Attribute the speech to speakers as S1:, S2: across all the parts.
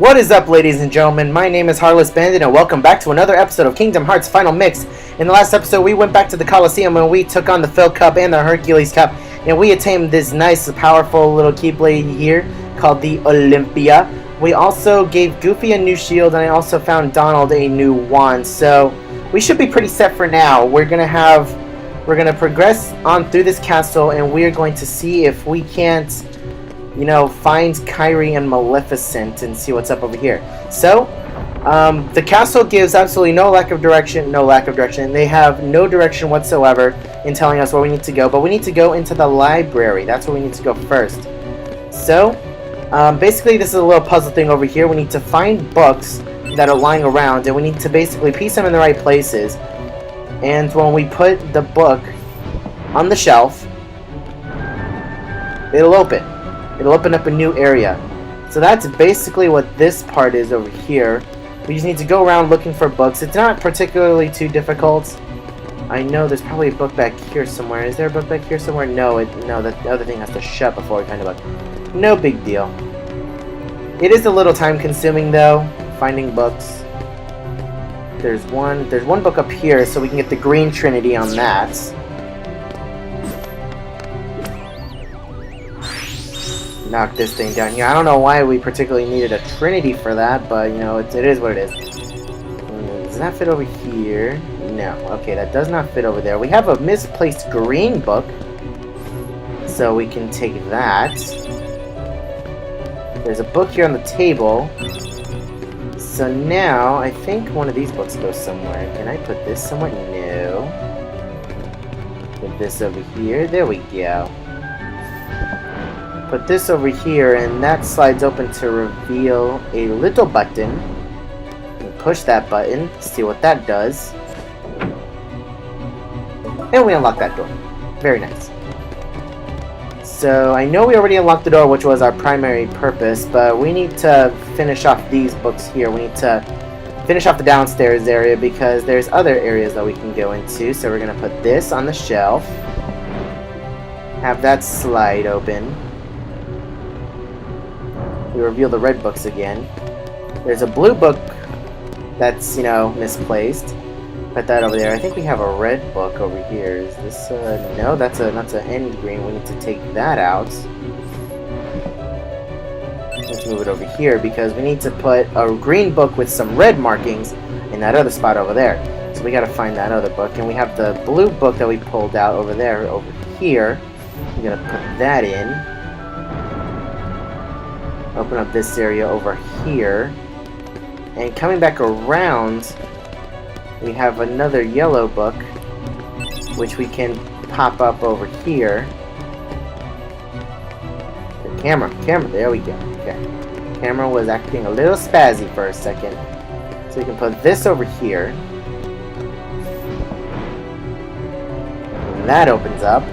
S1: What is up, ladies and gentlemen? My name is Hollow Bastion, and welcome back to another episode of Kingdom Hearts Final Mix. In the last episode, we went back to the Colosseum and we took on the Phil Cup and the Hercules Cup, and we attained this nice, powerful little Keyblade here called the Olympia. We also gave Goofy a new shield, and I also found Donald a new wand, so we should be pretty set for now. We're gonna progress on through this castle, and we're going to see if we can't, find Kairi and Maleficent and see what's up over here. So, the castle gives absolutely no lack of direction. They have no direction whatsoever in telling us where we need to go, but we need to go into the library. That's where we need to go first. So, basically this is a little puzzle thing over here. We need to find books that are lying around, and we need to basically piece them in the right places. And when we put the book on the shelf, it'll open. It'll open up a new area. So that's basically what this part is over here. We just need to go around looking for books. It's not particularly too difficult. I know there's probably a book back here somewhere. Is there a book back here somewhere? No, the other thing has to shut before we find a book. No big deal. It is a little time consuming though, finding books. There's one book up here, so we can get the Green Trinity on that. Knock this thing down here. I don't know why we particularly needed a Trinity for that, but it is what it is. Does that fit over here? No. Okay, that does not fit over there. We have a misplaced green book, so we can take that. There's a book here on the table. So now, I think one of these books goes somewhere. Can I put this somewhere? No. Put this over here. There we go. Put this over here, and that slides open to reveal a little button. And push that button, see what that does. And we unlock that door. Very nice. So, I know we already unlocked the door, which was our primary purpose, but we need to finish off these books here. We need to finish off the downstairs area because there's other areas that we can go into. So we're going to put this on the shelf. Have that slide open. We reveal the red books again. There's a blue book that's, misplaced. Put that over there. I think we have a red book over here. Is this no, that's an end green. We need to take that out. Let's move it over here because we need to put a green book with some red markings in that other spot over there. So we gotta find that other book. And we have the blue book that we pulled out over there, over here. We're gonna put that in. Open up this area over here. And coming back around, we have another yellow book, which we can pop up over here. The camera, there we go. Okay. Camera was acting a little spazzy for a second. So we can put this over here. And that opens up.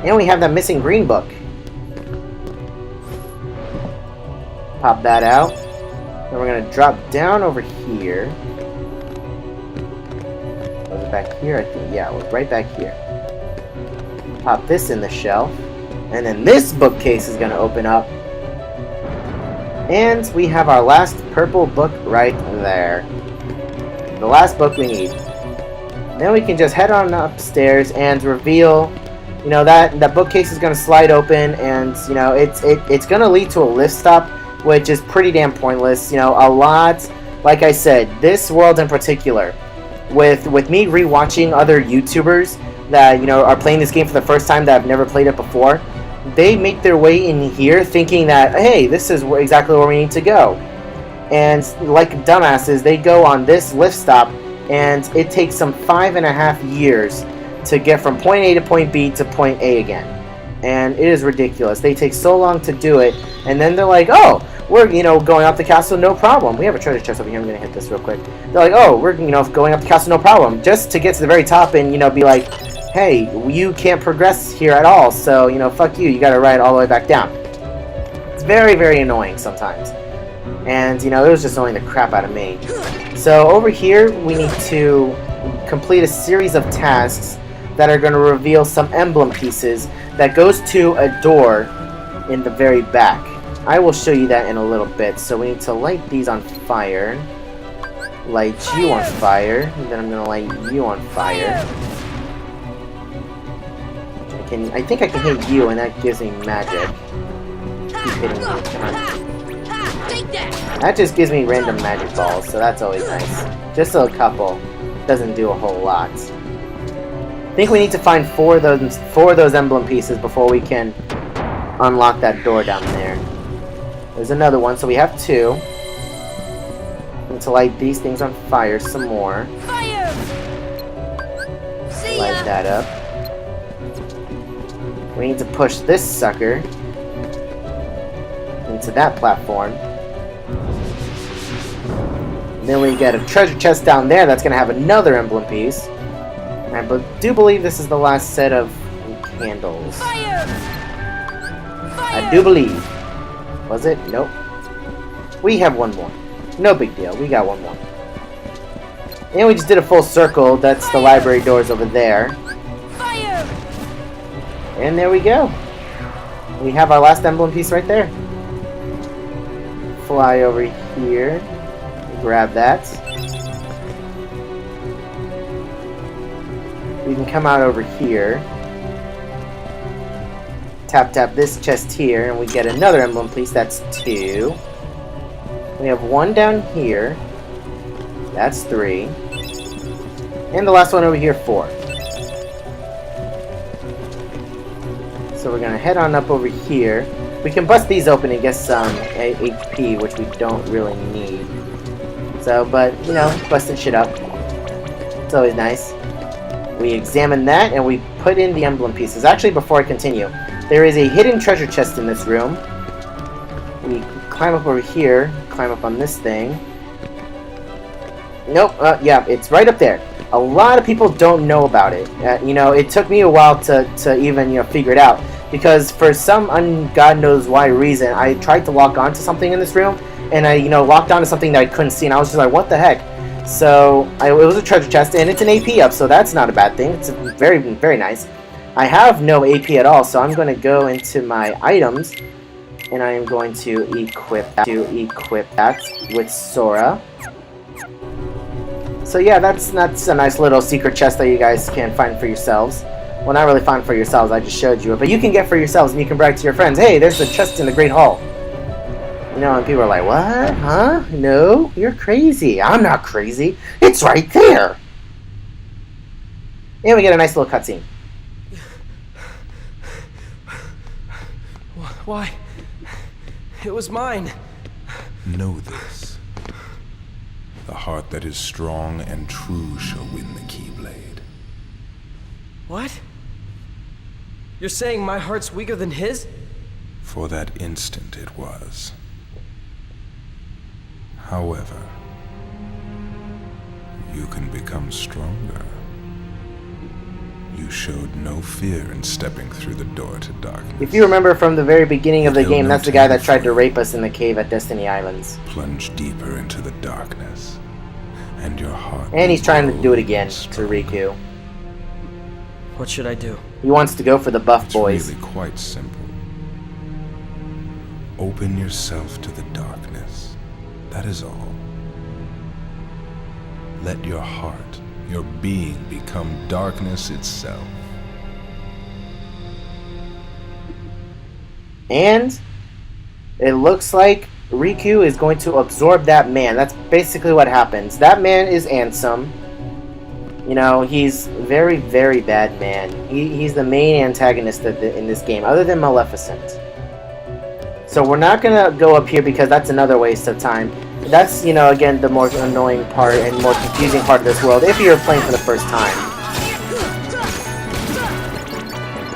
S1: And we have that missing green book. Pop that out. Then we're going to drop down over here. Was it back here? I think, yeah, it was right back here. Pop this in the shelf. And then this bookcase is going to open up. And we have our last purple book right there. The last book we need. Then we can just head on upstairs and reveal, that bookcase is going to slide open, and, it's going to lead to a lift stop, which is pretty damn pointless. A lot, like I said, this world in particular, with me rewatching other YouTubers that, are playing this game for the first time that have never played it before, they make their way in here thinking that, hey, this is exactly where we need to go. And like dumbasses, they go on this lift stop, and it takes them 5.5 years to get from point A to point B to point A again. And it is ridiculous. They take so long to do it, and then they're like, oh, we're, going up the castle, no problem. We have a treasure chest over here. I'm going to hit this real quick. They're like, oh, we're, going up the castle, no problem. Just to get to the very top and, be like, hey, you can't progress here at all, so, fuck you. You got to ride all the way back down. It's very, very annoying sometimes. And, it was just annoying the crap out of me. So, over here, we need to complete a series of tasks that are going to reveal some emblem pieces that goes to a door in the very back. I will show you that in a little bit. So we need to light these on fire. Light you on fire. And then I'm going to light you on fire. I think I can hit you, and that gives me magic. Keep hitting me. Come on. That just gives me random magic balls, so that's always nice. Just a couple. Doesn't do a whole lot. I think we need to find four of those emblem pieces before we can unlock that door down there. There's another one, so we have 2. Need to light these things on fire some more.
S2: Fire!
S1: Light that up. We need to push this sucker into that platform. And then we get a treasure chest down there that's going to have another emblem piece. And I do believe this is the last set of candles.
S2: Fire! Fire!
S1: I do believe. Was it? Nope. We have one more. No big deal. We got one more. And we just did a full circle. That's the library doors over there.
S2: Fire!
S1: And there we go. We have our last emblem piece right there. Fly over here. Grab that. We can come out over here. Tap this chest here, and we get another emblem piece. That's 2. We have 1 down here. That's 3. And the last one over here, 4. So we're gonna head on up over here. We can bust these open and get some HP, which we don't really need. So, but, you know, busting shit up. It's always nice. We examine that, and we put in the emblem pieces. Actually, before I continue, there is a hidden treasure chest in this room. We climb up over here, climb up on this thing. Nope, yeah, it's right up there. A lot of people don't know about it. You know, it took me a while to even, you know, figure it out. Because for some God knows why reason, I tried to lock onto something in this room, and I, you know, locked onto something that I couldn't see, and I was just like, what the heck? So, it was a treasure chest, and it's an AP up, so that's not a bad thing. It's very, very nice. I have no AP at all, so I'm going to go into my items, and I am going to equip that with Sora. So yeah, that's a nice little secret chest that you guys can find for yourselves. Well, not really find for yourselves, I just showed you it. But you can get for yourselves, and you can brag to your friends, hey, there's a chest in the Great Hall. You know, and people are like, what? Huh? No? You're crazy. I'm not crazy. It's right there. And we get a nice little cutscene.
S3: Why? It was mine.
S4: Know this. The heart that is strong and true shall win the Keyblade.
S3: What? You're saying my heart's weaker than his?
S4: For that instant it was. However, you can become stronger. You showed no fear in stepping through the door to darkness.
S1: If you remember from the very beginning of the game, that's the guy that tried to rape us in the cave at Destiny Islands.
S4: Plunge deeper into the darkness, and your heart.
S1: And he's trying to do it again to Riku.
S3: What should I do?
S1: He wants to go for the buff boys.
S4: It's really quite simple. Open yourself to the darkness. That is all. Let your heart, your being, become darkness itself. And it looks like Riku is going to absorb that man. That's basically what happens. That man is Ansem. You know, he's very, very bad man. He's the main antagonist in this game, other than Maleficent. So we're not going to go up here because that's another waste of time. That's, you know, again, the more annoying part and more confusing part of this world. If you're playing for the first time,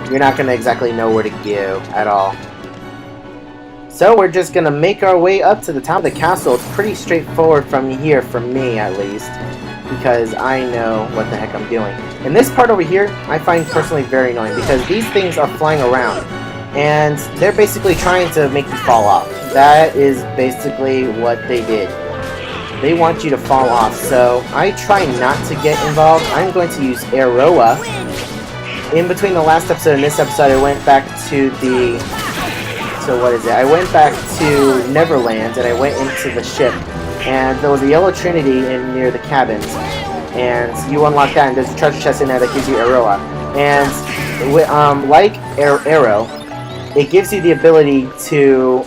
S4: you're not going to exactly know where to go at all. So we're just going to make our way up to the top of the castle. It's pretty straightforward from here, for me at least, because I know what the heck I'm doing. And this part over here, I find personally very annoying because these things are flying around. And they're basically trying to make you fall off. That is basically what they did. They want you to fall off. So I try not to get involved. I'm going to use Aeroa. In between the last episode and this episode, I went back to the
S1: to, what is it? I went back to Neverland and I went into the ship, and there was a yellow trinity in near the cabins, and you unlock that, and there's a treasure chest in there that gives you Aroa. And like Arrow, it gives you the ability to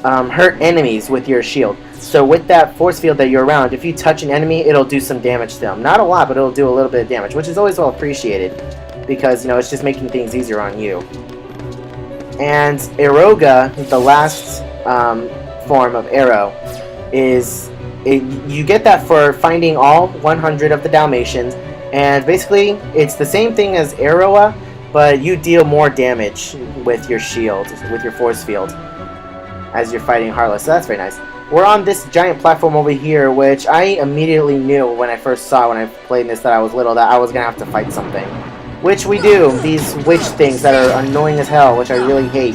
S1: hurt enemies with your shield. So with that force field that you're around, if you touch an enemy, it'll do some damage to them. Not a lot, but it'll do a little bit of damage, which is always well appreciated, because, you know, it's just making things easier on you. And Eroga, the last form of Arrow, you get that for finding all 100 of the Dalmatians, and basically it's the same thing as Aroa, but you deal more damage with your shield, with your force field, as you're fighting Heartless. So that's very nice. We're on this giant platform over here, which I immediately knew when I first saw when I played this that I was little that I was gonna have to fight something. Which we do, these witch things that are annoying as hell, which I really hate.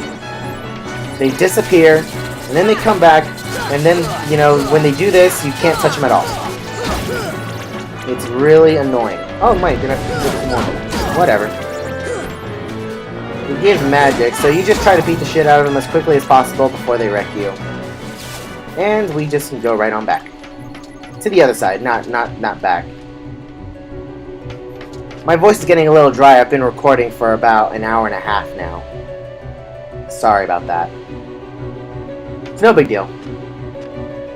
S1: They disappear, and then they come back, and then, you know, when they do this, you can't touch them at all. It's really annoying. Oh, Mike, you're not more. Whatever. You give magic, so you just try to beat the shit out of them as quickly as possible before they wreck you. And we just can go right on back. To the other side, not back. My voice is getting a little dry. I've been recording for about an hour and a half now. Sorry about that. It's no big deal.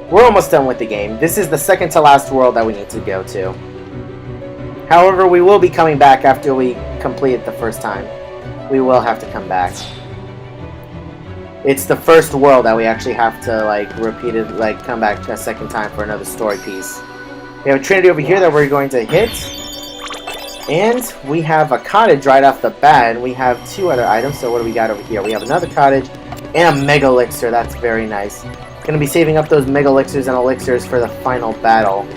S1: We're almost done with the game. This is the second to last world that we need to go to. However, we will be coming back after we complete it the first time. We will have to come back. It's the first world that we actually have to, like, come back a second time for another story piece. We have a trinity over here that we're going to hit. And we have a cottage right off the bat, and we have 2 other items. So what do we got over here? We have another cottage and a mega elixir. That's very nice. Gonna be saving up those mega elixirs and elixirs for the final battle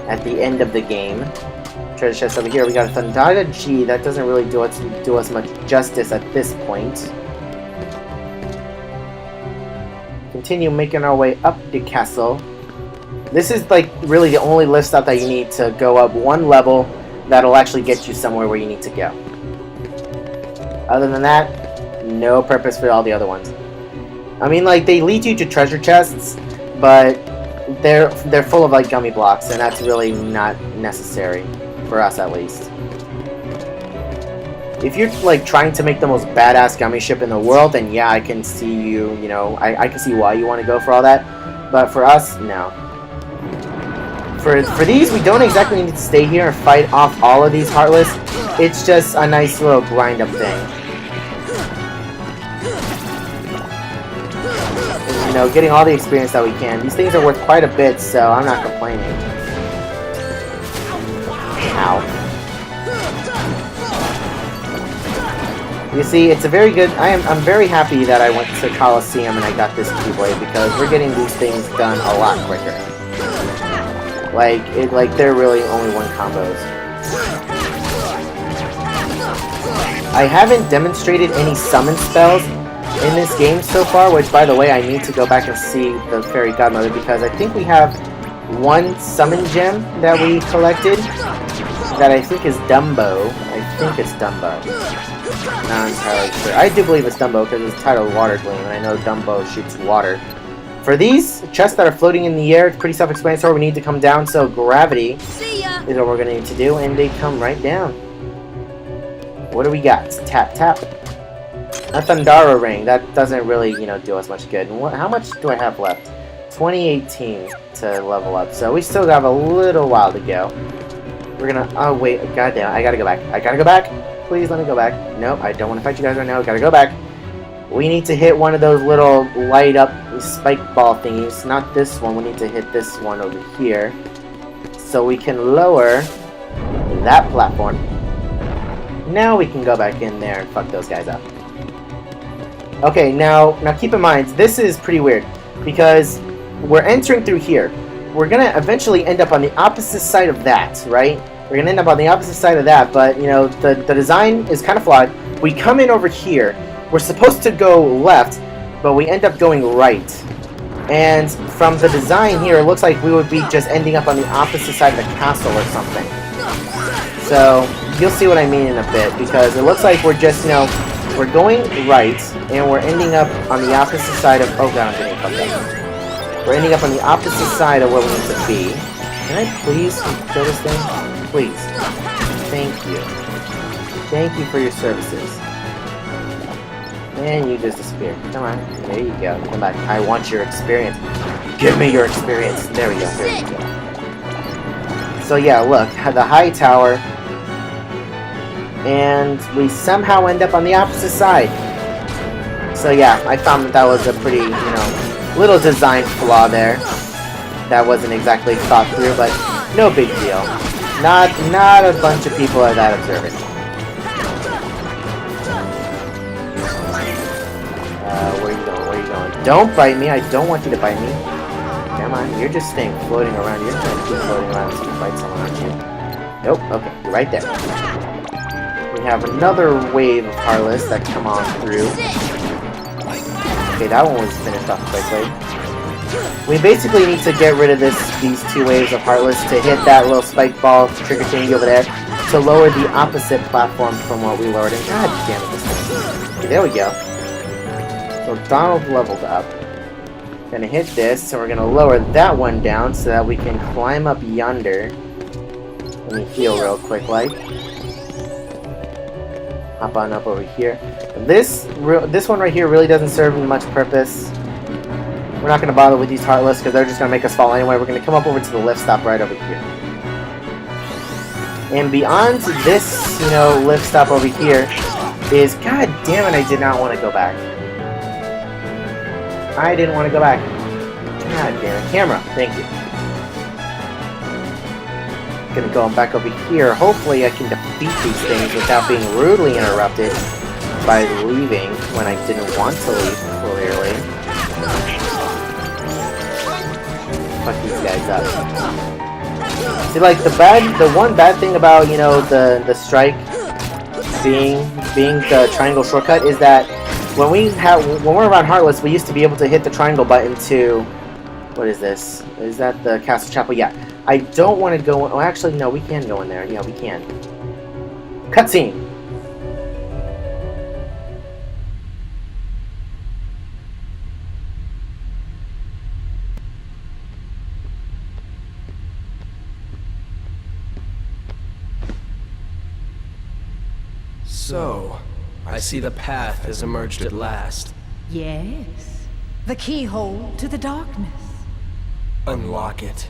S1: at the end of the game. Treasure chest over here. We got a Thundada G. That doesn't really do us much justice at this point. Continue making our way up the castle. This is like really the only lift stop that you need to go up one level that'll actually get you somewhere where you need to go. Other than that, no purpose for all the other ones. I mean, like, they lead you to treasure chests, but they're full of, like, gummy blocks, and that's really not necessary, for us at least. If you're, like, trying to make the most badass gummy ship in the world, then yeah, I can see you know, I can see why you want to go for all that, but for us, no. For these, we don't exactly need to stay here and fight off all of these Heartless. It's just a nice little grind-up thing. You know, getting all the experience that we can. These things are worth quite a bit, so I'm not complaining. Ow. You see, it's a very good... I'm very happy that I went to Coliseum and I got this Keyblade, because we're getting these things done a lot quicker. Like they're really only one combos. I haven't demonstrated any summon spells in this game so far, which, by the way, I need to go back and see the Fairy Godmother, because I think we have one summon gem that we collected that I think is Dumbo. I think it's Dumbo. Not entirely sure. I do believe it's Dumbo because it's titled Water Gleam, and I know Dumbo shoots water. For these chests that are floating in the air, it's pretty self-explanatory. We need to come down, so gravity is what we're going to need to do, and they come right down. What do we got? Tap, tap. A Thundara Ring. That doesn't really, you know, do us much good. And how much do I have left? 2018 to level up, so we still have a little while to go. We're gonna... Oh, wait. Goddamn. I gotta go back. I gotta go back. Please let me go back. Nope, I don't want to fight you guys right now. Gotta go back. We need to hit one of those little light-up spike ball thingies. Not this one. We need to hit this one over here. So we can lower that platform. Now we can go back in there and fuck those guys up. Okay, now keep in mind, this is pretty weird, because we're entering through here. We're gonna eventually end up on the opposite side of that, right? We're gonna end up on the opposite side of that, but, you know, the design is kind of flawed. We come in over here. We're supposed to go left, but we end up going right. And from the design here, it looks like we would be just ending up on the opposite side of the castle or something. So, you'll see what I mean in a bit, because it looks like we're just, you know, we're going right, and we're ending up on the opposite side of... Oh god, I'm getting fucked up. We're ending up on the opposite side of where we need to be. Can I please kill this thing? Please. Thank you. Thank you for your services. And you just disappeared. Come on. There you go. Come back. I want your experience. Give me your experience. There we go. There you go. So yeah, look. The high tower. And we somehow end up on the opposite side. So yeah, I found that was a pretty, little design flaw there. That wasn't exactly thought through, but no big deal. Not a bunch of people are that observant. Where are you going? Where are you going? Don't bite me. I don't want you to bite me. Come on. You're just staying floating around. You're trying to keep floating around so you can bite someone, aren't you? Nope. Okay. You're right there. We have another wave of Heartless that come on through. Okay, that one was finished off quickly. We basically need to get rid of these two waves of Heartless to hit that little spike ball trigger thingy over there to lower the opposite platform from what we lowered. And god damn it, this thing. Okay, there we go. So Donald leveled up. Gonna hit this, and we're gonna lower that one down so that we can climb up yonder. Let me heal real quick, like. Hop on up over here. This one right here really doesn't serve much purpose. We're not going to bother with these Heartless because they're just going to make us fall anyway. We're going to come up over to the lift stop right over here. And beyond this, lift stop over here is... God damn it, I did not want to go back. I didn't want to go back. God damn it. Camera, thank you. Gonna go back over here. Hopefully I can defeat these things without being rudely interrupted by leaving when I didn't want to leave, clearly. Fuck these guys up. See, like, the one bad thing about, the strike being the triangle shortcut is that when we're around Heartless, we used to be able to hit the triangle button to... What is this? Is that the Castle Chapel? Yeah. I don't want to go... Oh, actually, no, we can go in there. Yeah, we can. Cutscene!
S3: So, I see the path has emerged at last.
S2: Yes. The keyhole to the darkness.
S3: Unlock it.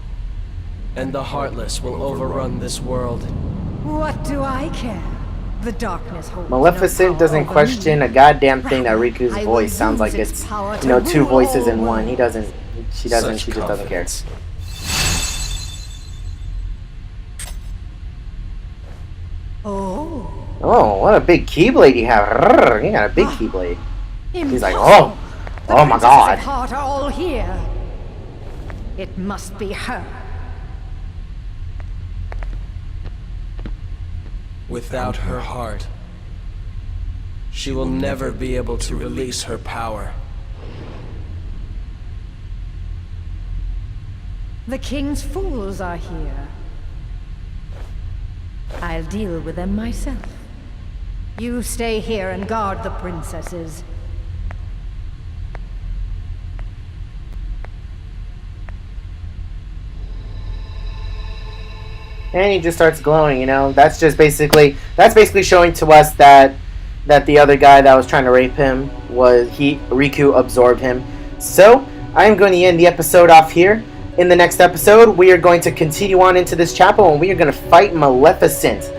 S3: And the Heartless will overrun this world.
S2: What do I care? The darkness holds
S1: Maleficent
S2: no
S1: doesn't
S2: power
S1: question
S2: over
S1: a
S2: me.
S1: goddamn thing that Riku's
S2: I will
S1: voice sounds like
S2: use
S1: it's,
S2: its power to
S1: two
S2: rule
S1: voices
S2: all
S1: in one. She
S2: worlds.
S1: just
S3: Such
S1: doesn't care.
S3: confidence.
S2: Oh.
S1: Oh, what a big keyblade you have. Rrr, you got a big keyblade. He's like,
S2: Impossible. The
S1: oh my
S2: princesses
S1: god.
S2: of Heart are all here. It must be her.
S3: Without her heart, she will never be able to release her power.
S2: The king's fools are here. I'll deal with them myself. You stay here and guard the princesses.
S1: And he just starts glowing, That's basically showing to us that the other guy that was trying to rape him Riku absorbed him. So, I am going to end the episode off here. In the next episode, we are going to continue on into this chapel and we are going to fight Maleficent.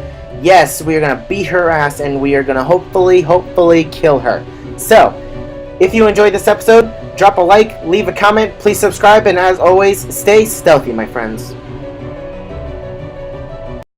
S1: Yes, we are going to beat her ass and we are going to hopefully kill her. So, if you enjoyed this episode, drop a like, leave a comment, please subscribe, and as always, stay stealthy, my friends.